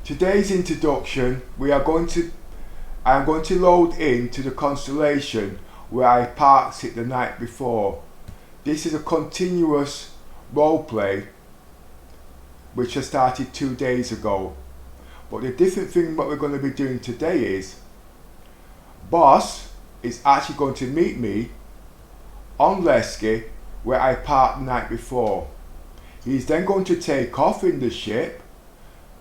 Today's introduction, I'm going to load into the constellation where I parked it the night before. This is a continuous roleplay which I started 2 days ago. But the different thing what we're going to be doing today is Boss is actually going to meet me on Lesky where I parked the night before. He's then going to take off in the ship,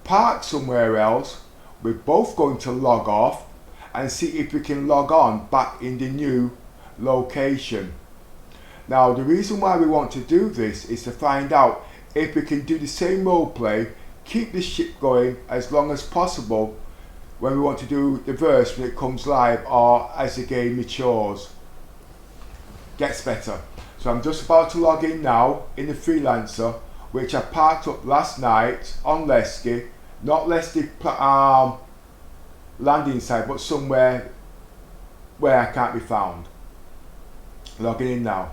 park somewhere else. We're both going to log off and see if we can log on back in the new location. Now the reason why we want to do this is to find out if we can do the same roleplay, keep the ship going as long as possible when we want to do the verse when it comes live or as the game matures, gets better. So I'm just about to log in now in the Freelancer, which I parked up last night on Lesky, not Lesky landing site, but somewhere where I can't be found. Logging in now.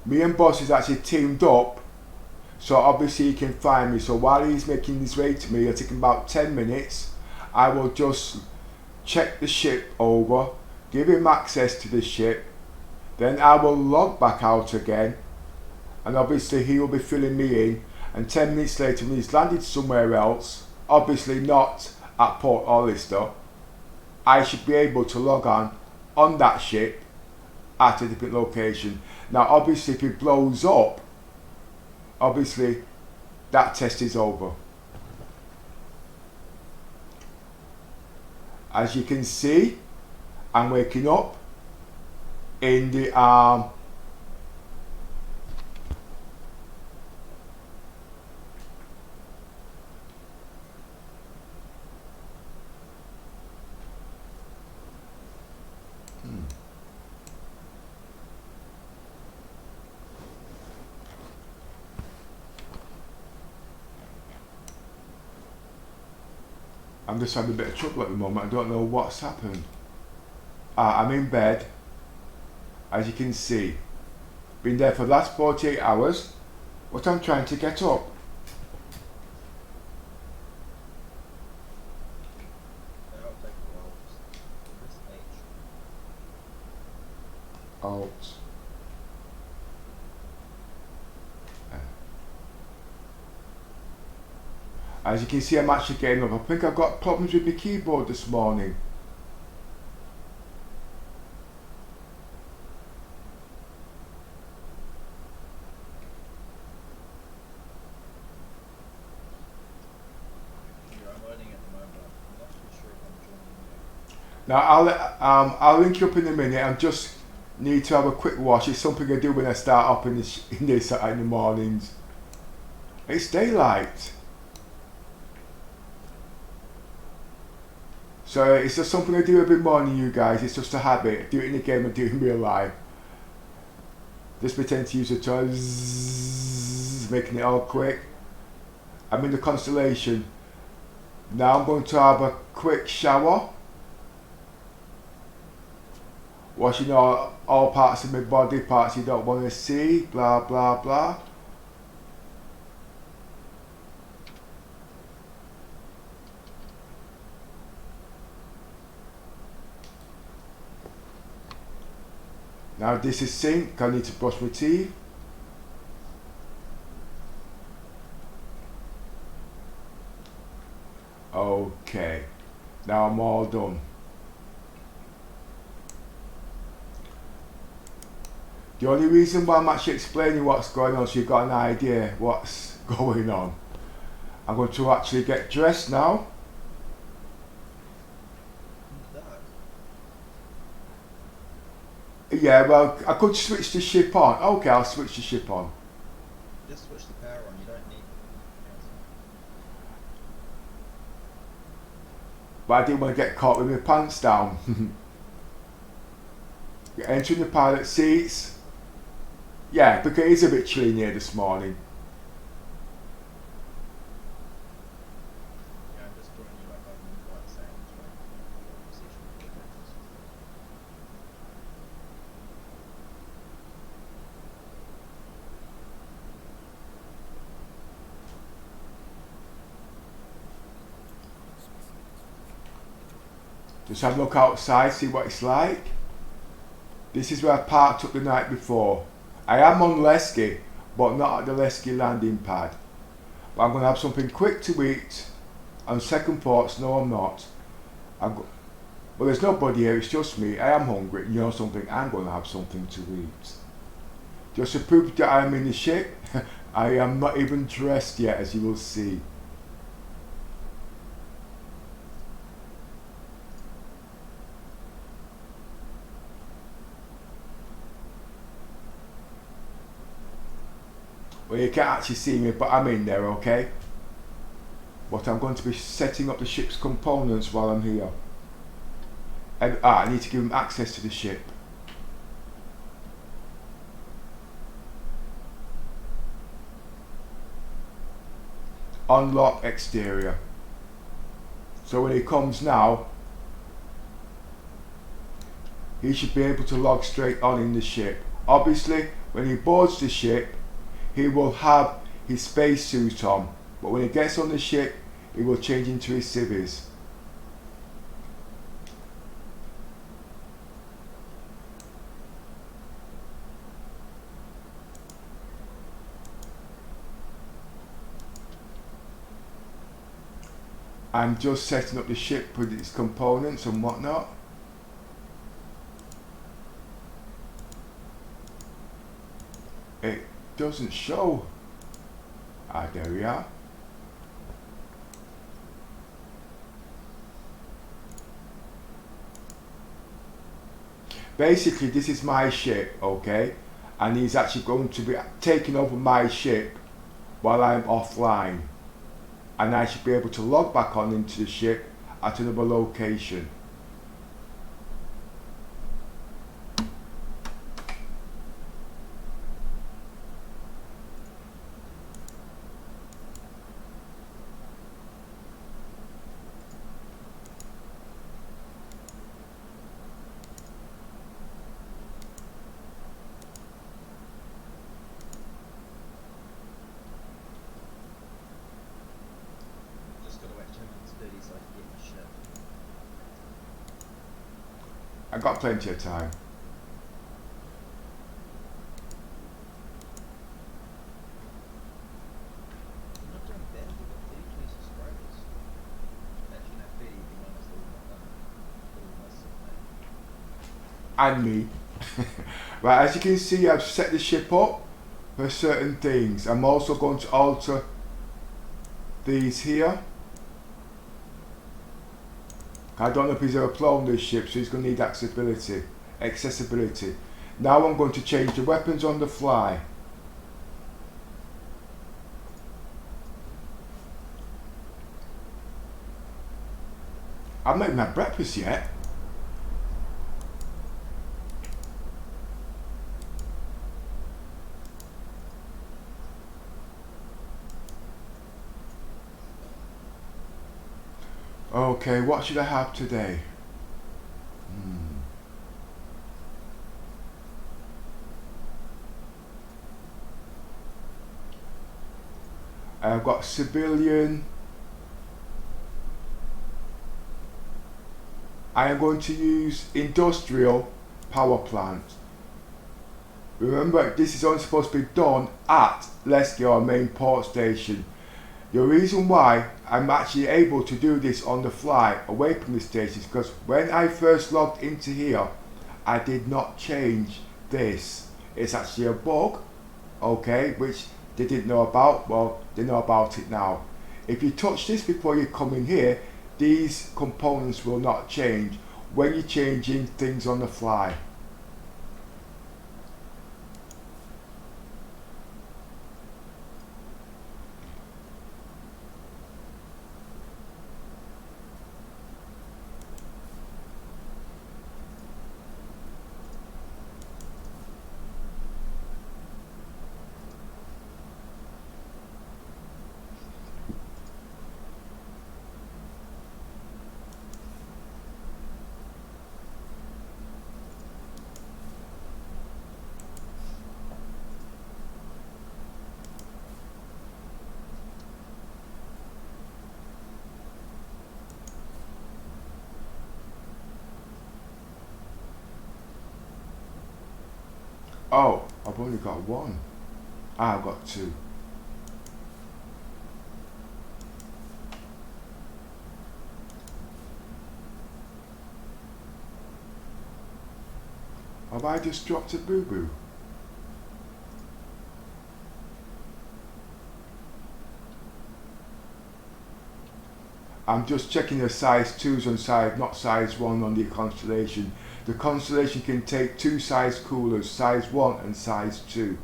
Me and Boss is actually teamed up, so obviously he can find me. So while he's making his way to me, it'll take him about 10 minutes. I will just check the ship over, give him access to the ship, then I will log back out again, and obviously he will be filling me in, and 10 minutes later when he's landed somewhere else, obviously not at Port Hollister, I should be able to log on that ship at a different location. Now obviously if it blows up, obviously that test is over. As you can see, I'm waking up in the I'm just having a bit of trouble at the moment. I don't know what's happened. I'm in bed, as you can see. Been there for the last 48 hours, but I'm trying to get up. Alt. As you can see, I'm actually getting up. I think I've got problems with my keyboard this morning. Now I'll link you up in a minute. I just need to have a quick wash. It's something I do when I start up in this in the mornings. It's daylight. So it's just something I do every morning, you guys. It's just a habit. I do it in the game, I do it in real life. Just pretend to use the toy, making it all quick. I'm in the constellation. Now I'm going to have a quick shower. Washing all parts of my body, parts you don't want to see, blah blah blah. Now this is sink, I need to brush my teeth. Okay, now I'm all done. The only reason why I'm actually explaining what's going on, so you've got an idea what's going on. I'm going to actually get dressed now. Yeah, well, I could switch the ship on. Okay, I'll switch the ship on. Just switch the power on, you don't need... But I didn't want to get caught with my pants down. Entering the pilot seats. Yeah, because it is a bit chilly in here this morning. Yeah, I'm just joining Just have a look outside, see what it's like. This is where I parked up the night before. I am on Lesky, but not at the Lesky landing pad. But I'm going to have something quick to eat. On second thoughts, no I'm not. Well, there's nobody here, it's just me. I am hungry. You know something, I'm going to have something to eat. Just to prove that I'm in the ship, I am not even dressed yet, as you will see. Well, you can't actually see me, but I'm in there, okay? But I'm going to be setting up the ship's components while I'm here. I need to give them access to the ship. Unlock exterior. So when he comes now, he should be able to log straight on in the ship. Obviously, when he boards the ship, he will have his spacesuit on, but when he gets on the ship, he will change into his civvies. I'm just setting up the ship with its components and whatnot. It doesn't show. Ah, there we are. Basically, this is my ship, okay? And he's actually going to be taking over my ship while I'm offline. And I should be able to log back on into the ship at another location. I've got plenty of time. You're not doing bad, you've got 32 subscribers. Actually, no, 30 if you minus the one I've done. And me. Right, as you can see, I've set the ship up for certain things. I'm also going to alter these here. I don't know if he's ever flown this ship, so he's going to need accessibility. Now I'm going to change the weapons on the fly. I've not even had breakfast yet. Okay, what should I have today? I've got civilian. I am going to use industrial power plant. Remember, this is only supposed to be done at Lesky, our main port station. The reason why I'm actually able to do this on the fly away from the station is because when I first logged into here, I did not change this. It's actually a bug, okay, which they didn't know about. Well, they know about it now. If you touch this before you come in here, these components will not change when you're changing things on the fly. Oh, I've only got one. I've got two. Have I just dropped a boo-boo? I'm just checking the size 2s on size, not size 1 on the constellation. The constellation can take 2 size coolers, size 1 and size 2.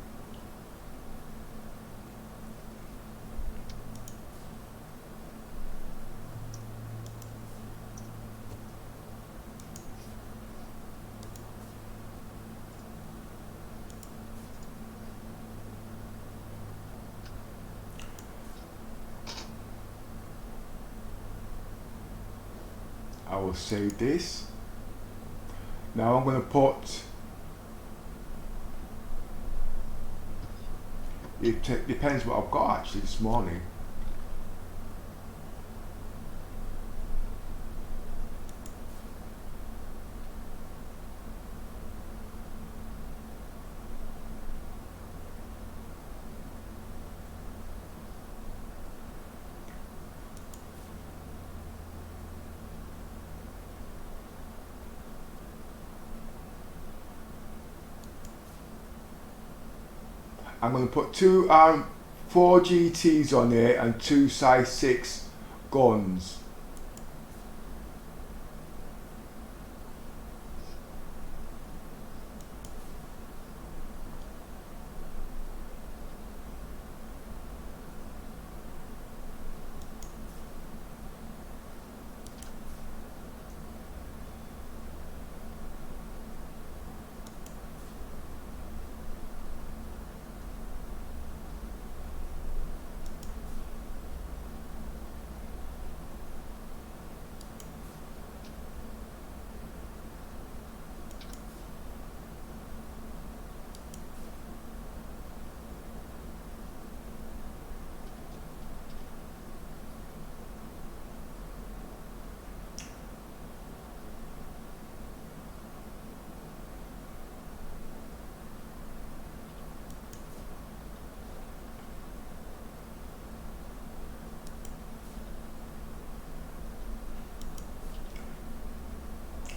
I will save this. Now I'm going to put, it depends what I've got actually this morning. I'm going to put 4 GTs on here and 2 size 6 guns.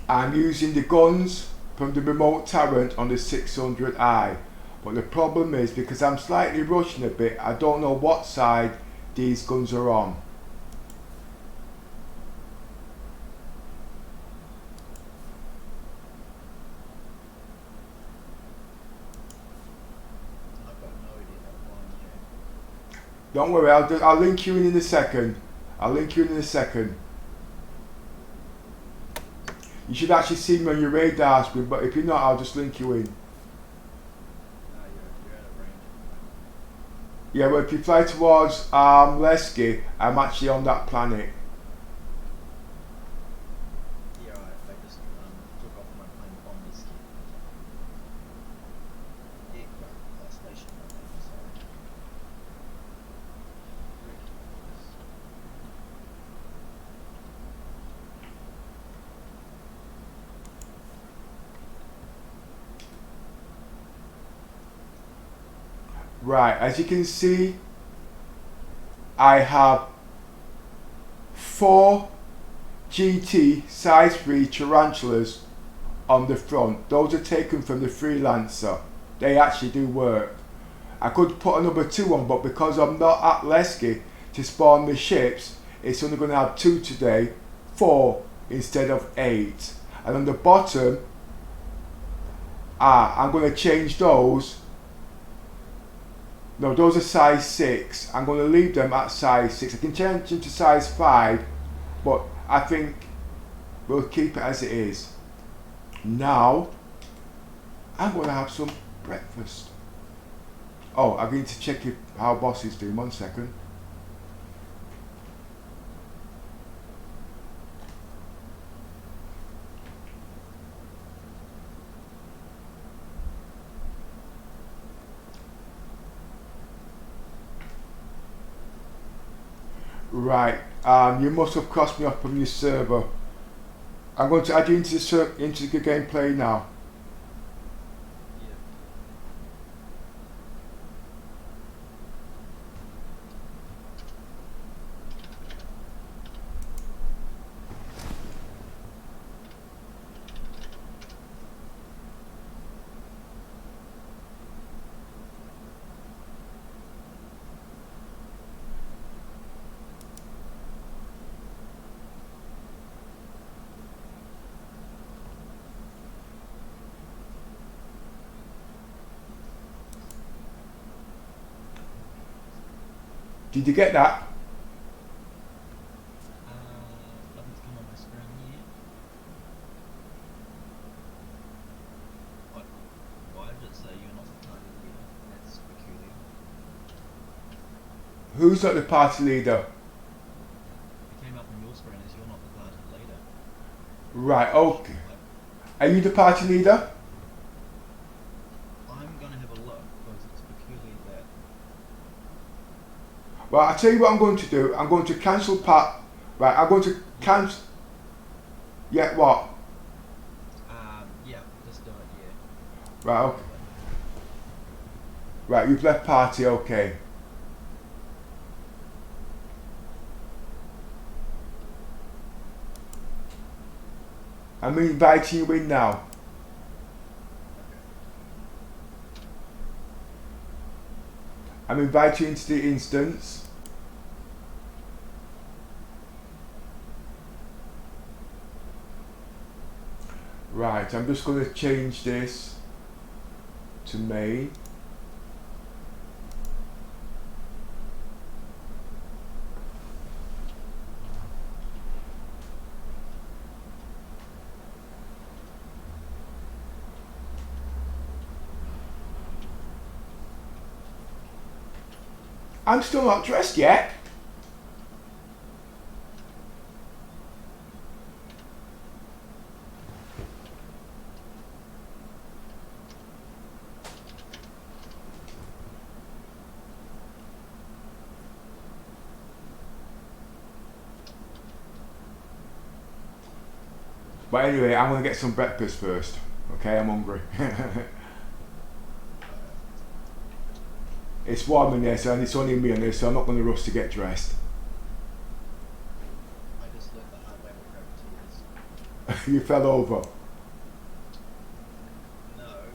I'm using the guns from the remote turret on the 600i, but the problem is because I'm slightly rushing a bit, I don't know what side these guns are on. I've got no idea that one yet. Don't worry, I'll link you in a second. I'll link you in a second. You should actually see me on your radar screen, but if you're not, I'll just link you in. No, you're out of range. Yeah, but if you fly towards Lesky, I'm actually on that planet. Yeah, I just took off my plane from this kid. Aircraft station, I think, sorry. Right, as you can see, I have 4 GT size 3 tarantulas on the front. Those are taken from the Freelancer. They actually do work. I could put another 2 on, but because I'm not at Lesky to spawn the ships, it's only going to have 2 today, 4 instead of 8. And on the bottom, I'm going to change those. No, those are size 6. I'm going to leave them at size 6. I can change them to size 5, but I think we'll keep it as it is. Now, I'm going to have some breakfast. Oh, I need to check how boss is doing. 1 second. Right, you must have crossed me off from your server. I'm going to add you into the gameplay now. Did you get that? Nothing's come on my screen yet. Why did it say you're not the party leader? That's peculiar. Who's not the party leader? It came up on your screen as you're not the party leader. Right, okay. Are you the party leader? I'm gonna have a look because it's peculiar that. Well, I'll tell you what I'm going to do. I'm going to cancel part. Right, I'm going to cancel. Yeah, what? Yeah, just do it, yeah. Right, okay. Right, you've left party, okay. I'm inviting you in now. I'm inviting you into the instance. Right, I'm just going to change this to main. I'm still not dressed yet. But anyway, I'm going to get some breakfast first. Okay, I'm hungry. It's warm in there, so, and it's only me in there, so I'm not going to rush to get dressed. I just learned the hard way with gravity. You fell over. No, I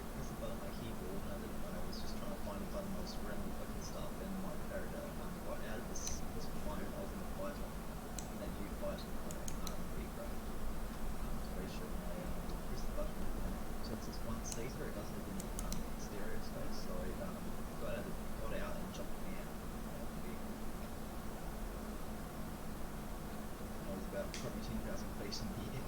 pressed the button on my keyboard and I didn't know. I was just trying to find the button on the screen and clicking stuff, and my character got out of this my ultimate fighter, and then you fight B grade. It's very short. I pressed the button, and since it's one seater, it doesn't have any stereo space, so I got out and jumped in. I was about probably 10,000 feet in the air.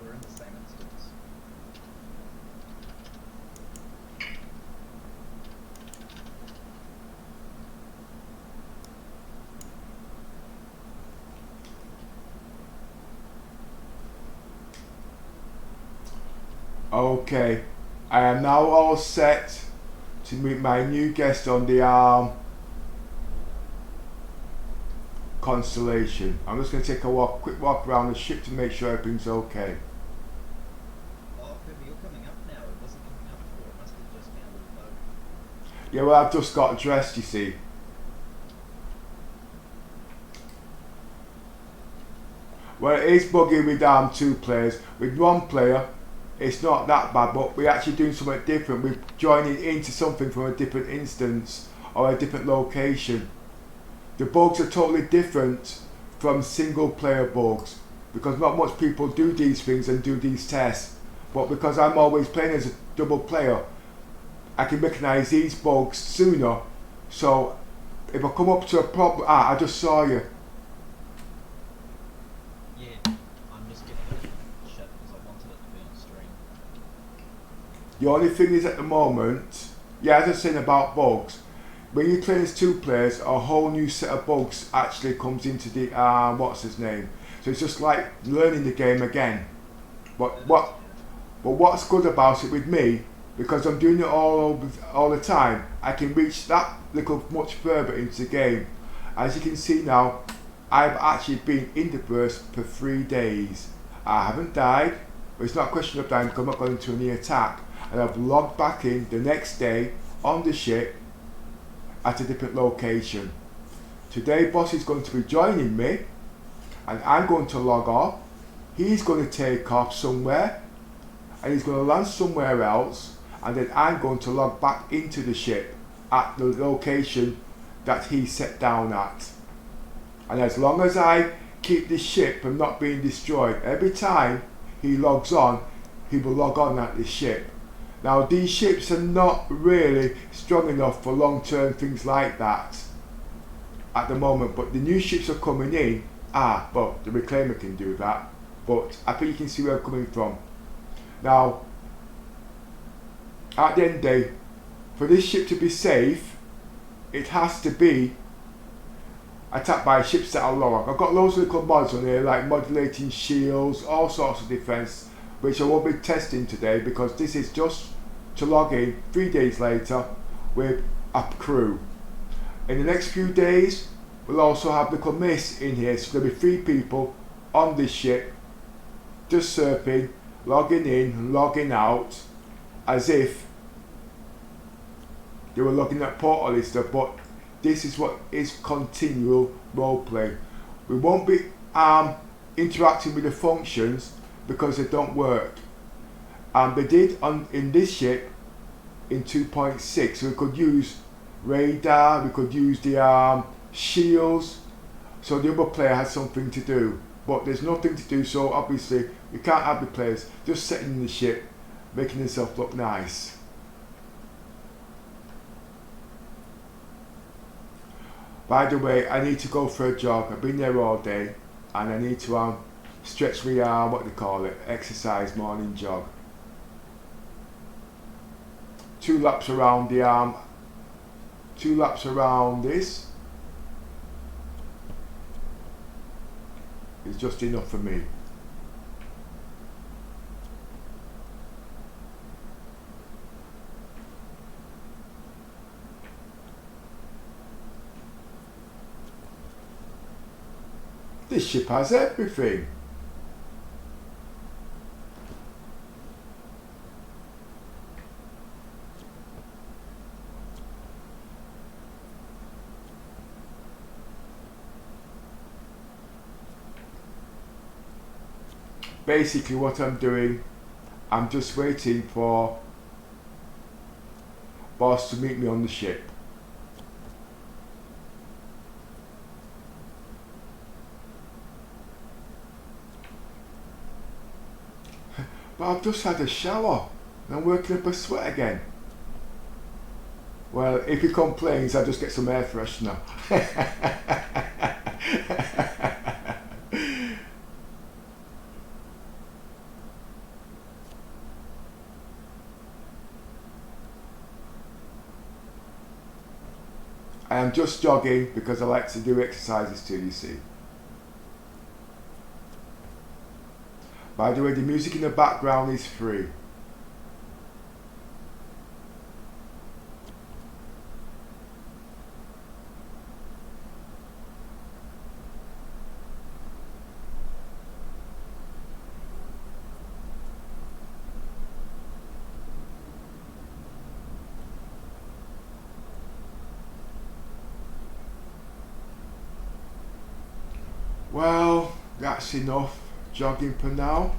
We're in the same instance. Okay, I am now all set to meet my new guest on the constellation. I'm just going to take a quick walk around the ship to make sure everything's okay. Oh, you're coming up now. It wasn't coming up before. It must have just been a little bug. Yeah, well, I've just got dressed, you see. Well, it is buggy with 2 players. With 1 player, it's not that bad, but we're actually doing something different. We're joining into something from a different instance or a different location. The bugs are totally different from single player bugs because not much people do these things and do these tests. But because I'm always playing as a double player, I can recognise these bugs sooner. So if I come up to a problem, I just saw you. Yeah, I'm just giving it shit because I wanted it to be on stream. The only thing is at the moment, yeah, as I was saying about bugs, when you play as 2 players, a whole new set of bugs actually comes into the what's his name. So it's just like learning the game again. But what's good about it with me, because I'm doing it all the time, I can reach that little much further into the game. As you can see now, I've actually been in the burst for 3 days. I haven't died, but it's not a question of dying because I'm not going into any attack. And I've logged back in the next day on the ship at a different location. Today boss is going to be joining me and I'm going to log off. He's going to take off somewhere and he's going to land somewhere else, and then I'm going to log back into the ship at the location that he set down at. And as long as I keep this ship from not being destroyed, every time he logs on, he will log on at this ship. Now these ships are not really strong enough for long-term things like that at the moment, but the new ships are coming in. But the Reclaimer can do that, but I think you can see where I'm coming from. Now at the end of the day, for this ship to be safe, it has to be attacked by ships that are lower. I've got loads of little mods on here like modulating shields, all sorts of defense, which I won't be testing today because this is just to log in 3 days later with a crew. In the next few days we'll also have little miss in here, so there'll be 3 people on this ship just surfing, logging in and logging out as if they were looking at portal and stuff. But this is what is continual roleplay. We won't be interacting with the functions because they don't work. They did in this ship in 2.6, so we could use radar, we could use the shields, so the other player has something to do, but there's nothing to do, so obviously we can't have the players just sitting in the ship making themselves look nice. By the way, I need to go for a jog. I've been there all day and I need to stretch my what they call it, exercise morning jog. 2 laps around the 2 laps around this is just enough for me. This ship has everything. Basically what I'm doing, I'm just waiting for boss to meet me on the ship. But I've just had a shower and I'm working up a sweat again. Well, if he complains, I'll just get some air freshener. I am just jogging because I like to do exercises too, you see. By the way, the music in the background is free. Well, that's enough jogging for now.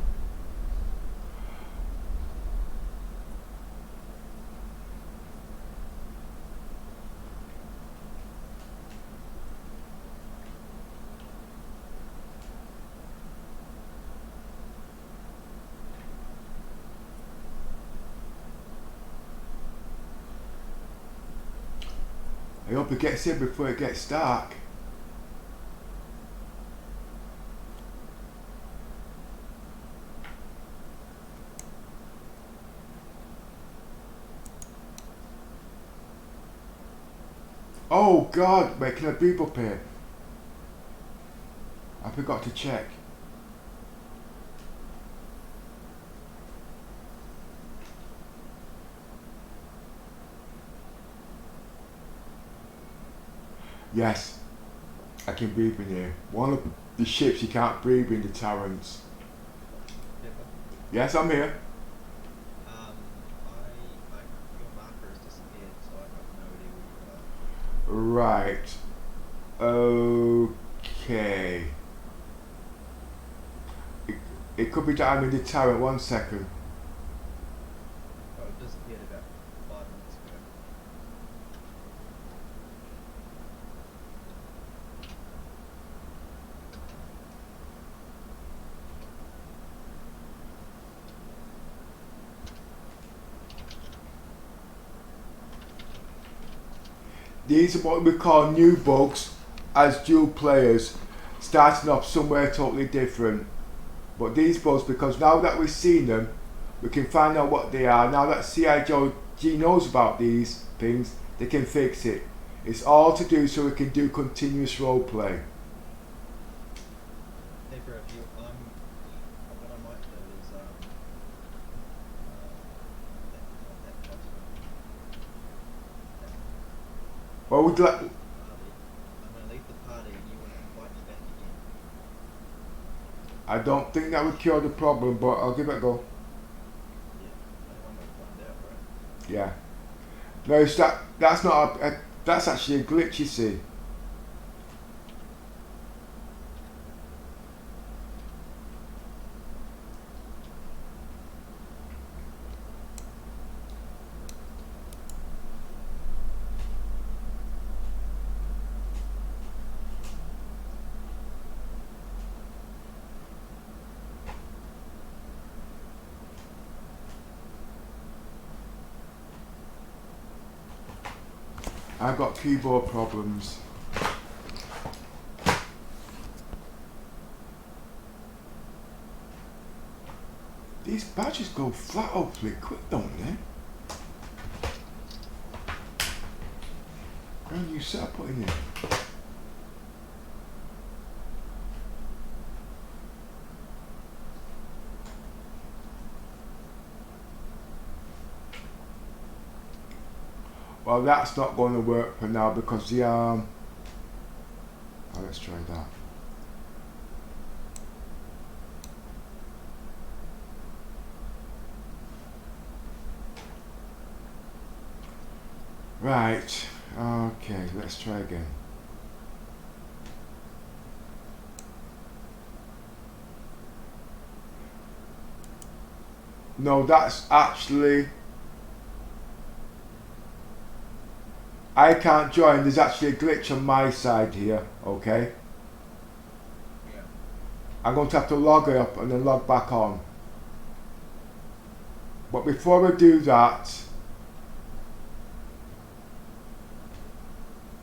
I hope it gets in before it gets dark. Oh God, wait, can I breathe up here? I forgot to check. Yes, I can breathe in here. One of the ships you can't breathe in, the Tarrants. Yes, I'm here. Your marker has disappeared, so I have no idea where you are. Right. Okay. It could be down in the Tarrant. 1 second. Oh, it disappeared about 5 minutes ago. These are what we call new bugs as dual players, starting off somewhere totally different. But these bugs, because now that we've seen them, we can find out what they are. Now that CIG knows about these things, they can fix it. It's all to do so we can do continuous roleplay. Hey, bro, if you, what I might do is, Well, would like. I'm going to leave the party and you want to invite me back again. I don't think that would cure the problem, but I'll give it a go. Yeah, only one way to find out, right? Yeah. No, it's that's not that's actually a glitch, you see. I've got keyboard problems. These badges go flat awfully quick, don't they? Brand new setup putting in. Well, that's not going to work for now because the oh, let's try that. Right. Okay, let's try again. No, that's actually. I can't join. There's actually a glitch on my side here. Okay. Yeah. I'm going to have to log it up and then log back on. But before I do that,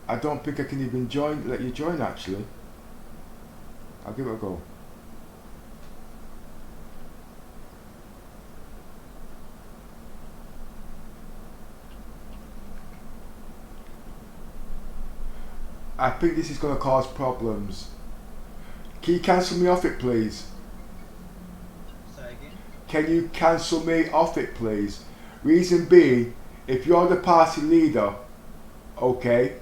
I don't think I can even let you join actually. I'll give it a go. I think this is going to cause problems. Can you cancel me off it, please? Say again? Can you cancel me off it, please? Reason being, if you're the party leader, okay,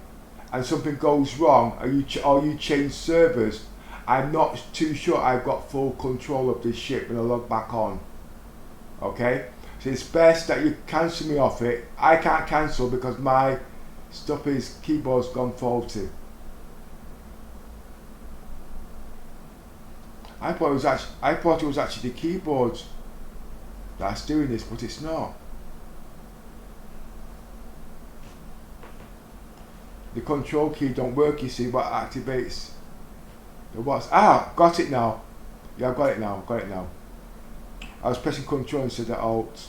and something goes wrong, or you change servers, I'm not too sure I've got full control of this ship when I log back on. Okay? So it's best that you cancel me off it. I can't cancel because my keyboard's gone faulty. I thought it was actually the keyboard that's doing this, but it's not. The control key don't work, you see, what activates the what's got it now. Yeah, I've got it now, I was pressing control instead of alt.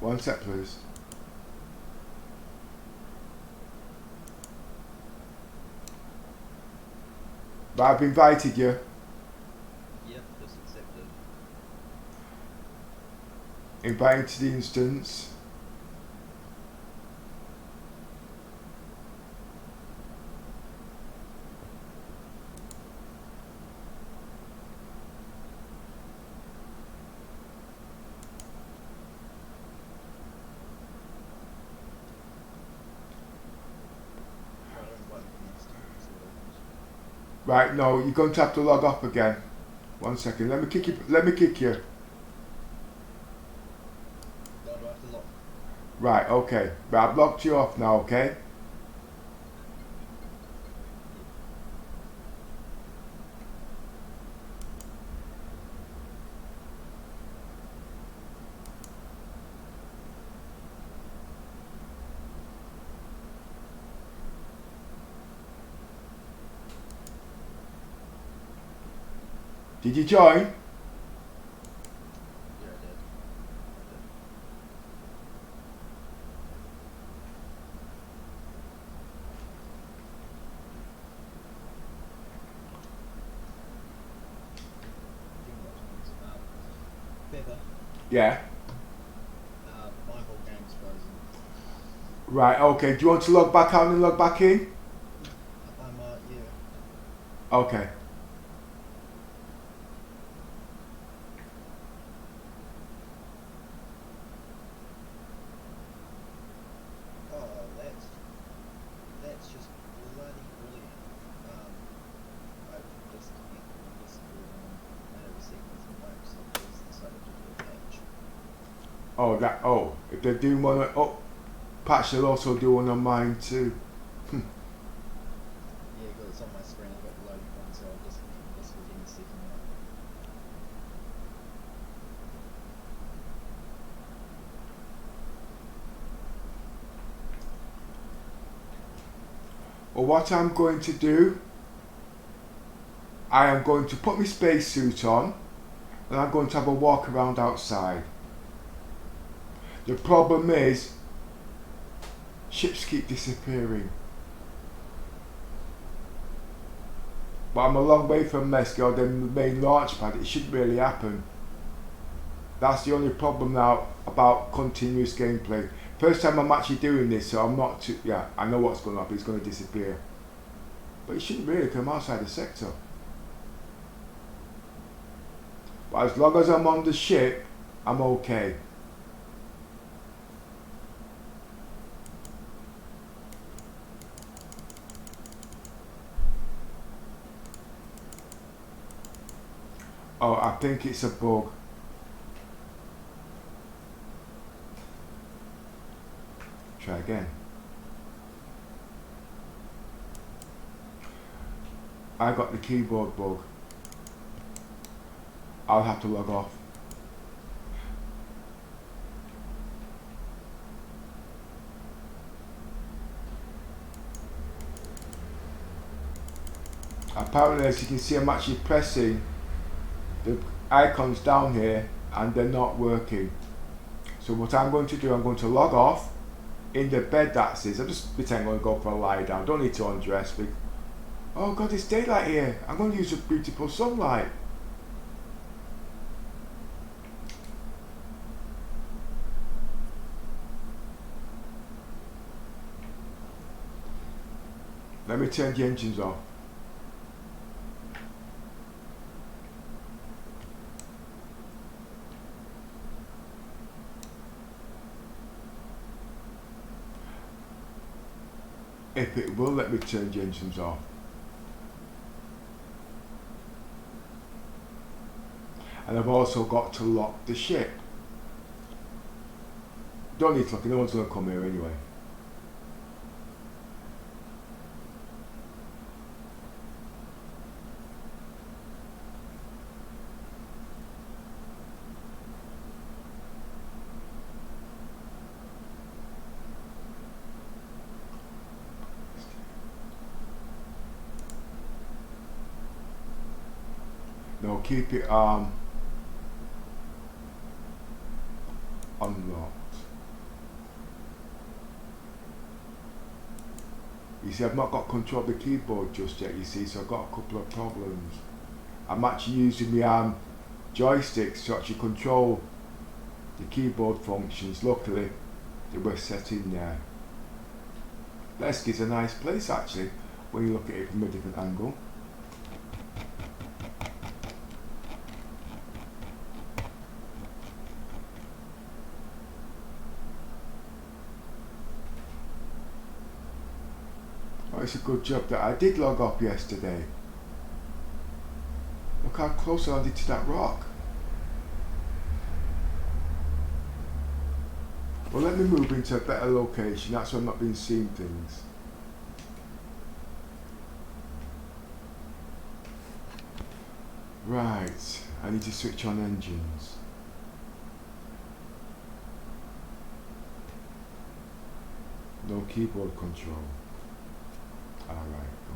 One sec, please. But I've invited you. Yep, just accepted. Inviting to the instance. Right, no, you're going to have to log off again. 1 second. Let me kick you. Let me kick you. No, do I have to lock? Right, okay. Right, I've locked you off now, okay? Did you join? Yeah, I did. Feather, Yeah. my whole game's frozen. Right, okay. Do you want to log back out and log back in? Yeah. Okay. Oh, that's just bloody brilliant. I just matter of seconds and Microsoft has decided to do a patch. Oh, that. Oh, if they're doing one. Oh, patch. They'll also do one on mine too. Yeah, because it's on my screen, I've got the loading one, so I'll just within a second now. Well, what I'm going to do, I am going to put my spacesuit on, and I'm going to have a walk around outside. The problem is, ships keep disappearing. But I'm a long way from Mesco, the main launch pad. It shouldn't really happen. That's the only problem now about continuous gameplay. First time I'm actually doing this, so I'm not too. Yeah, I know what's going to happen. It's going to disappear. But it shouldn't really come outside the sector. But as long as I'm on the ship, I'm okay. Oh, I think it's a bug. Try again. I got the keyboard bug. I'll have to log off. Apparently, as you can see, I'm actually pressing the icons down here and they're not working. So what I'm going to do, I'm going to log off in the bed that says, I'm just pretending I'm going to go for a lie down, don't need to undress. Oh God, it's daylight here. I'm going to use the beautiful sunlight. Let me turn the engines off. If it will let me turn the engines off. And I've also got to lock the ship. Don't need to lock it, no one's going to come here anyway. No, keep it unlocked. see, I've not got control of the keyboard just yet, you see, so I've got a couple of problems. I'm actually using the arm joysticks to actually control the keyboard functions. Luckily, they were set in there. Lesky's a nice place actually, when you look at it from a different angle. Oh, it's a good job that I did log off yesterday. Look how close I landed to that rock. Well, let me move into a better location, that's why I've not been seeing things. Right, I need to switch on engines. No keyboard control. Alright, go.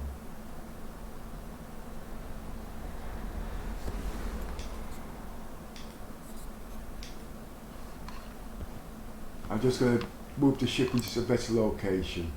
I'm just going to move the ship into a better location.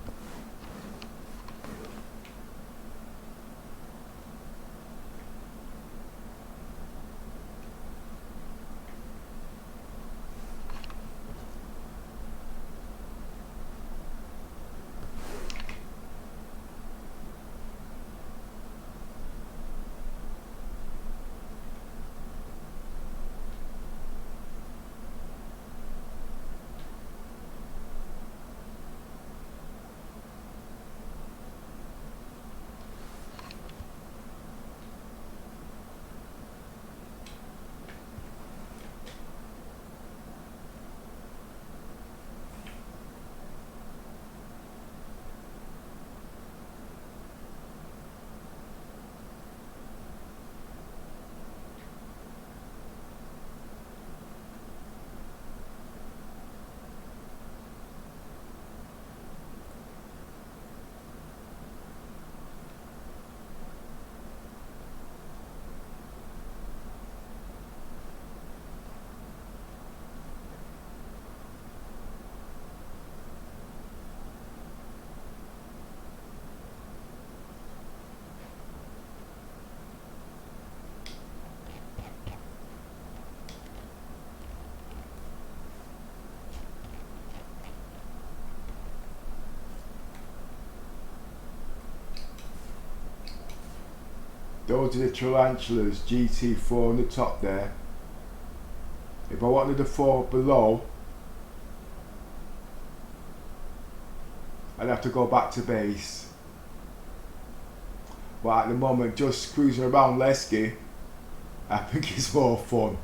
Those are the tarantulas, GT4 on the top there. If I wanted the 4 below, I'd have to go back to base. But at the moment, just cruising around Lesky, I think it's more fun.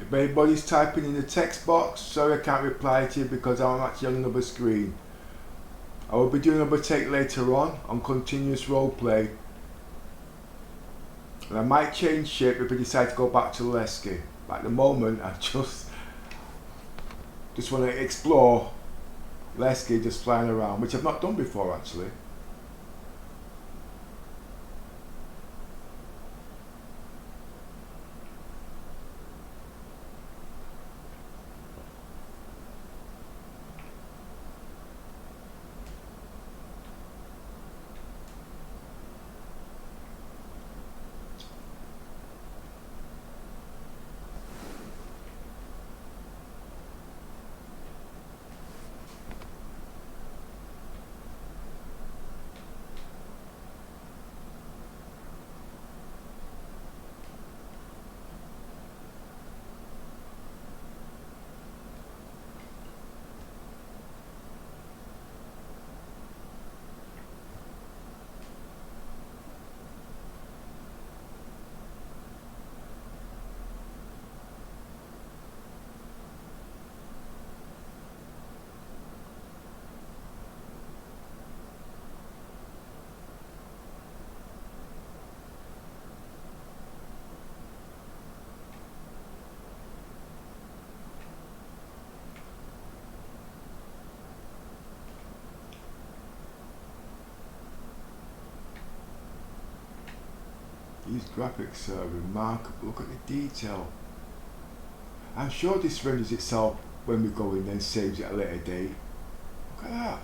If anybody's typing in the text box, sorry I can't reply to you because I'm actually on another screen. I will be doing another take later on continuous roleplay. And I might change ship if I decide to go back to Lesky. But at the moment I just want to explore Lesky, just flying around, which I've not done before actually. These graphics are remarkable. Look at the detail. I'm sure this renders itself when we go in, then saves it at a later date. Look at that.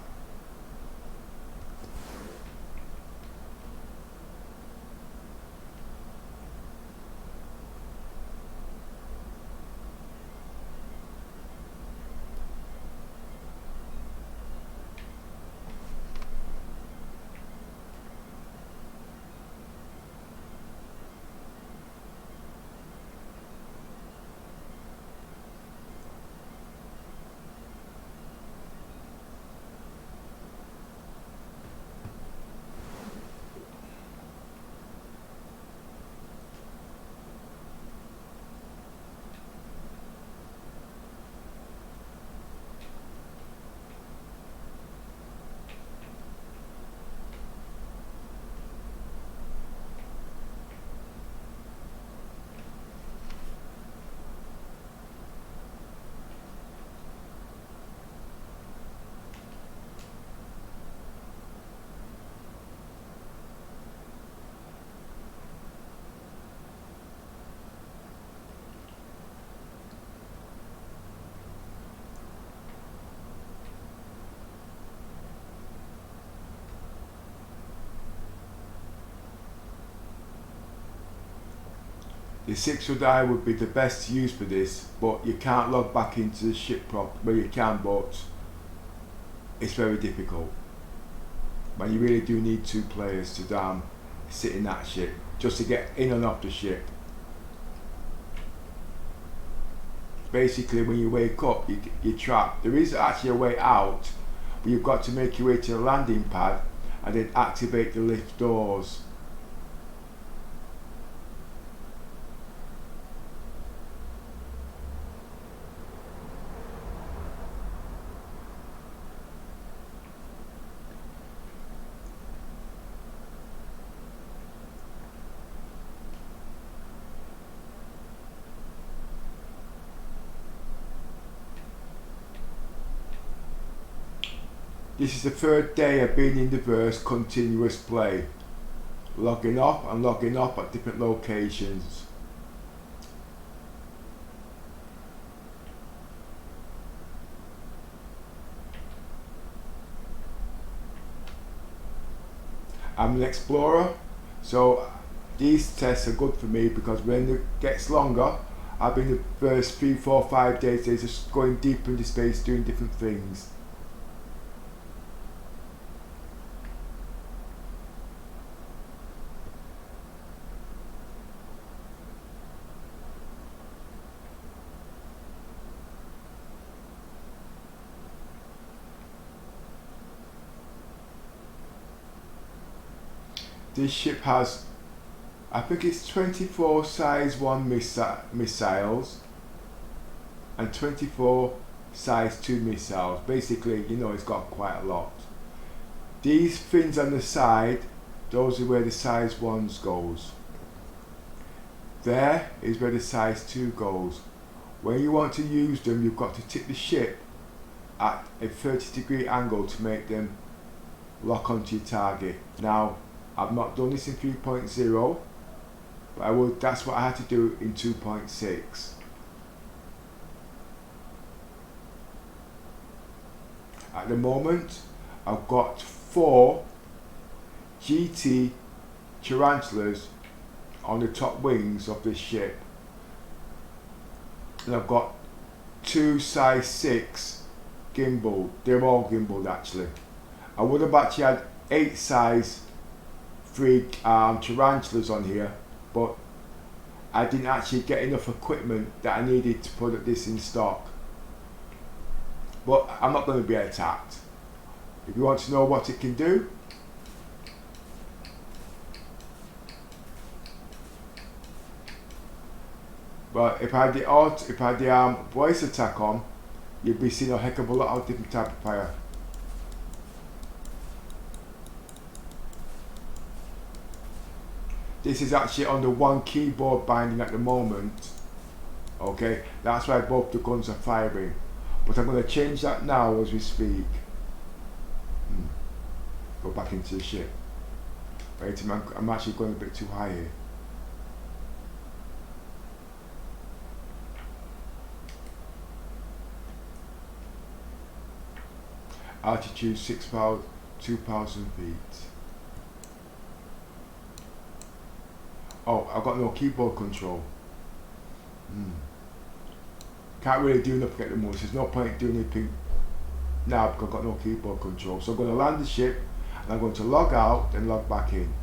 The 600 eye would be the best use for this, but you can't log back into the ship prop. Well, you can, but it's very difficult. But you really do need 2 players to sit in that ship just to get in and off the ship. Basically, when you wake up, you're trapped. There is actually a way out, but you've got to make your way to the landing pad and then activate the lift doors. This is the 3rd day of being in the verse continuous play, logging off and logging off at different locations. I'm an explorer, so these tests are good for me because when it gets longer, I've been the first 3, 4, 5 days just going deeper into space doing different things. This ship has, I think it's 24 size 1 missiles, and 24 size 2 missiles. Basically, you know, it's got quite a lot. These fins on the side, those are where the size 1s goes. There is where the size 2 goes. When you want to use them, you've got to tip the ship at a 30-degree angle to make them lock onto your target. Now, I've not done this in 3.0, but that's what I had to do in 2.6. At the moment, I've got 4 GT tarantulas on the top wings of this ship, and I've got 2 size 6 gimbal. They're all gimbaled actually. I would have actually had 8 size 3 tarantulas on here, but I didn't actually get enough equipment that I needed to put this in stock. But I'm not going to be attacked. If you want to know what it can do, well, if I had the voice attack on, you'd be seeing a heck of a lot of different type of fire. This is actually under 1 keyboard binding at the moment. Okay, that's why both the guns are firing. But I'm going to change that now as we speak. Go back into the ship. Wait, I'm actually going a bit too high here. Altitude 2,000 feet. Oh, I've got no keyboard control. Can't really do nothing at the moment. There's no point doing anything now because I've got no keyboard control. So I'm going to land the ship and I'm going to log out and log back in.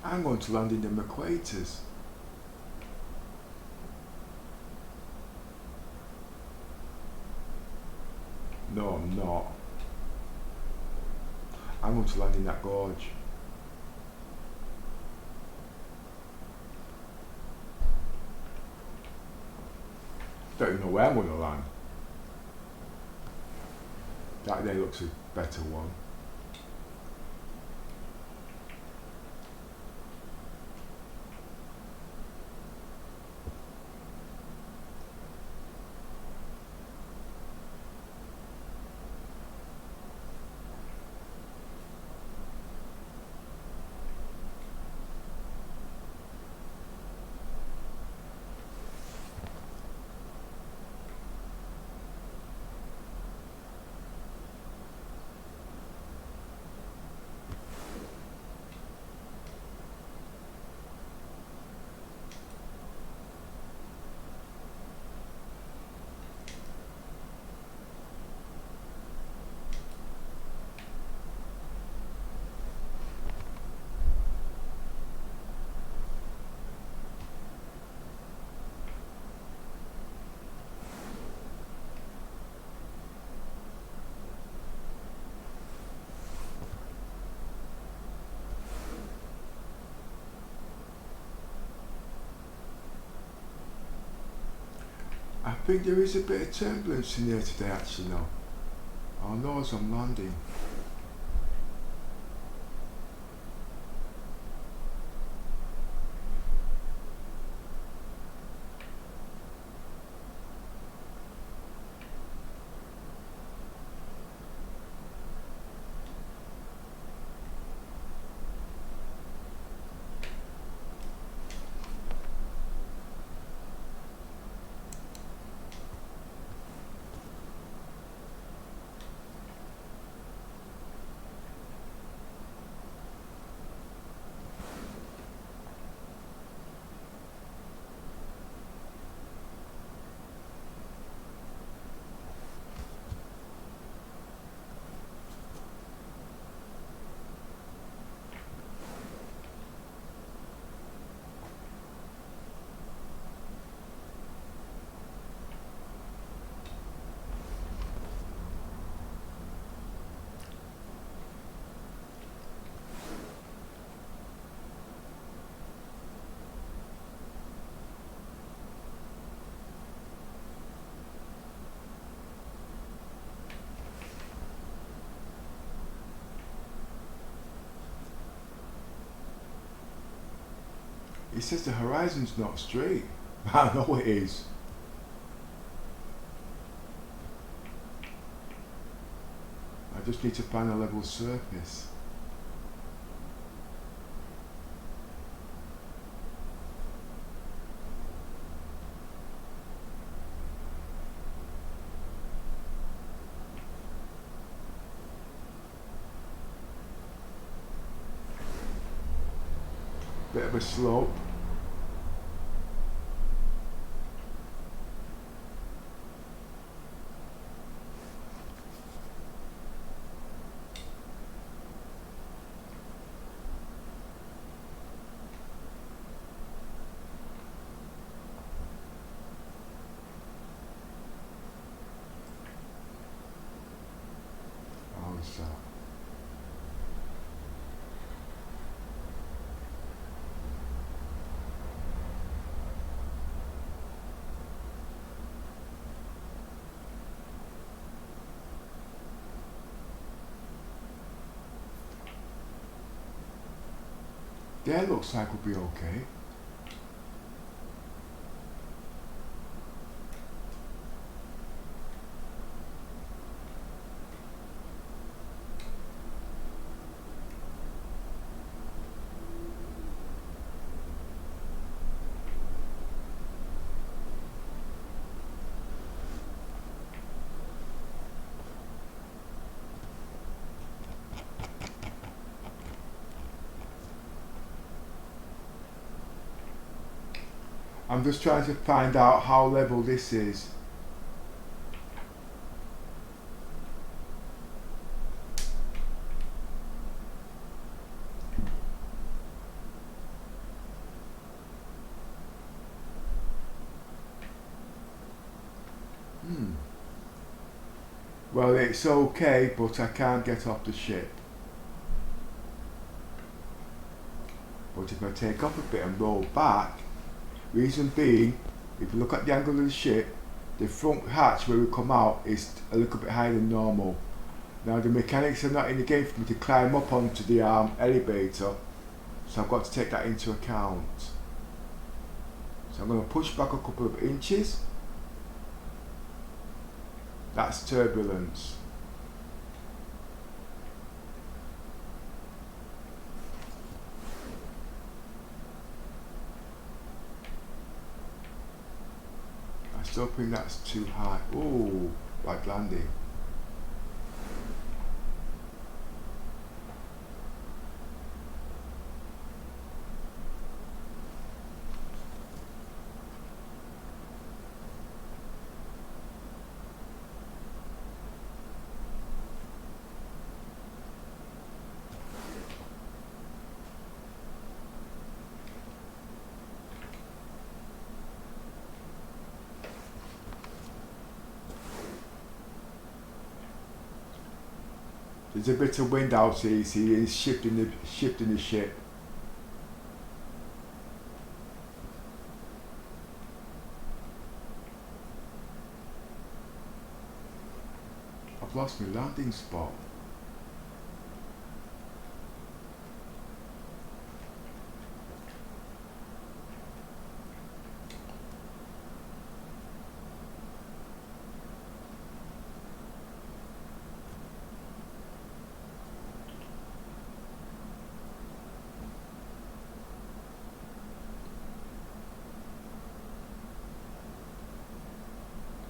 I'm going to land in the equators. No, I'm not. I'm going to land in that gorge. Don't even know where I'm going to land. That there looks a better one. I think there is a bit of turbulence in here today actually now. Oh no, as I'm landing. It says the horizon's not straight. I know it is. I just need to find a level surface. Bit of a slope. Oh, so. There looks like we'll be okay. I'm just trying to find out how level this is. Well, it's okay, but I can't get off the ship. But if I take off a bit and roll back, reason being, if you look at the angle of the ship, the front hatch where we come out is a little bit higher than normal. Now the mechanics are not in the game for me to climb up onto the elevator, so I've got to take that into account. So I'm going to push back a couple of inches. That's turbulence. I still think that's too high. Ooh, bad landing. There's a bit of wind out here, you see, it's shifting the ship. I've lost my landing spot.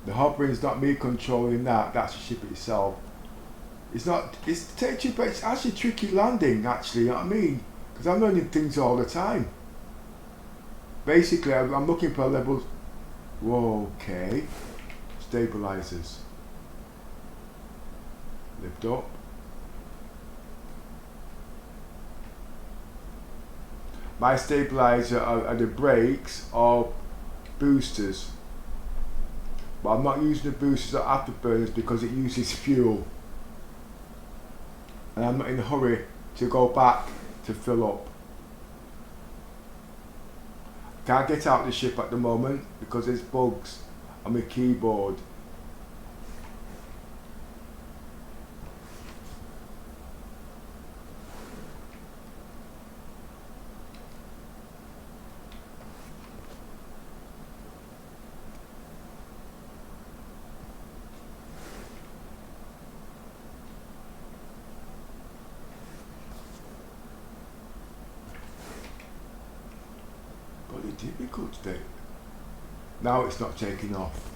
The hovering is not me controlling that, that's the ship itself. It's technically, but it's actually tricky landing, actually, you know what I mean? Because I'm learning things all the time. Basically, I'm looking for levels. Whoa, okay. Stabilizers. Lift up. My stabilizer are the brakes or boosters. But I'm not using the boosters or afterburners because it uses fuel. And I'm not in a hurry to go back to fill up. Can't get out of the ship at the moment because there's bugs on my keyboard. difficult today. Now it's not taking off.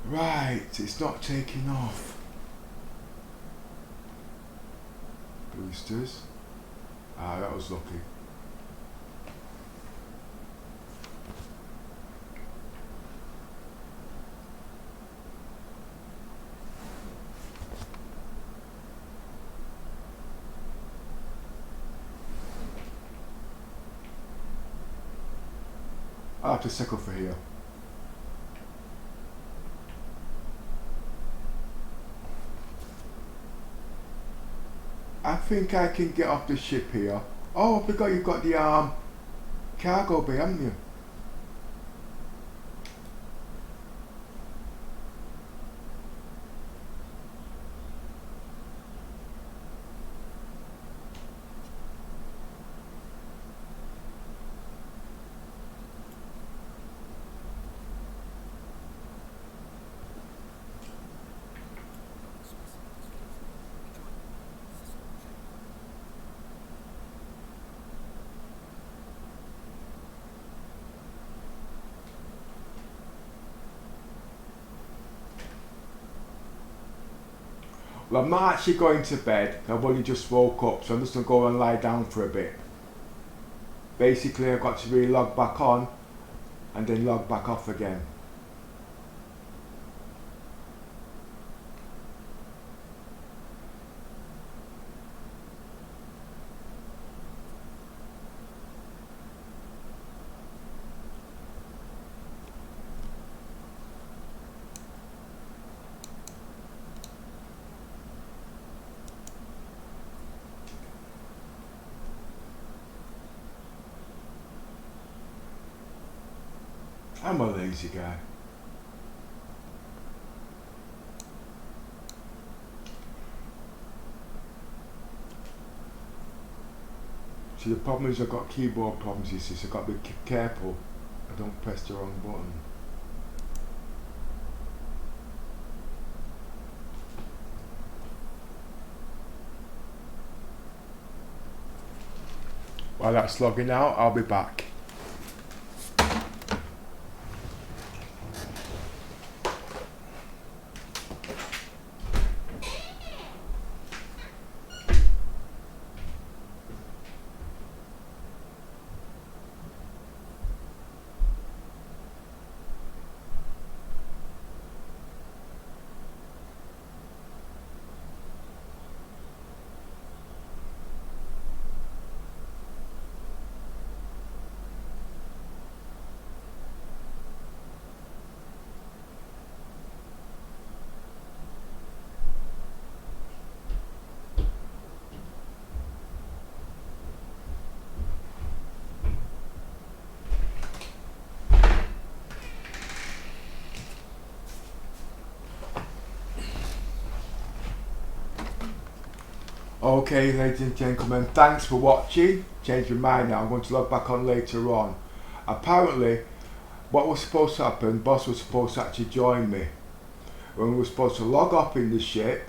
Right, it's not taking off. Boosters. Ah, that was lucky. I'll have to circle for here. I think I can get off the ship here. Oh, I forgot you've got the cargo bay, haven't you? Well, I'm not actually going to bed. I've only just woke up, so I'm just going to go and lie down for a bit. Basically, I've got to really log back on and then log back off again. I'm a lazy guy. See, the problem is I've got keyboard problems, you see, so I've got to be careful I don't press the wrong button. While that's logging out, I'll be back. Okay, ladies and gentlemen, thanks for watching. Changed my mind now, I'm going to log back on later on. Apparently, what was supposed to happen, boss was supposed to actually join me. When we were supposed to log off in the ship,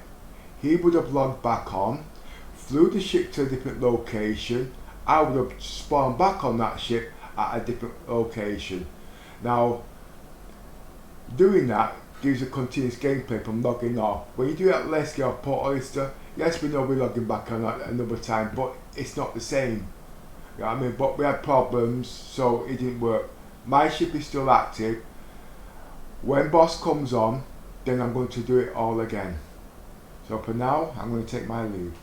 he would have logged back on, flew the ship to a different location, I would have spawned back on that ship at a different location. Now, doing that gives a continuous gameplay from logging off. When you do it at Leslie or Polaris, yes, we know we're logging back on at another time, but it's not the same. You know what I mean? But we had problems, so it didn't work. My ship is still active. When boss comes on, then I'm going to do it all again. So for now, I'm going to take my leave.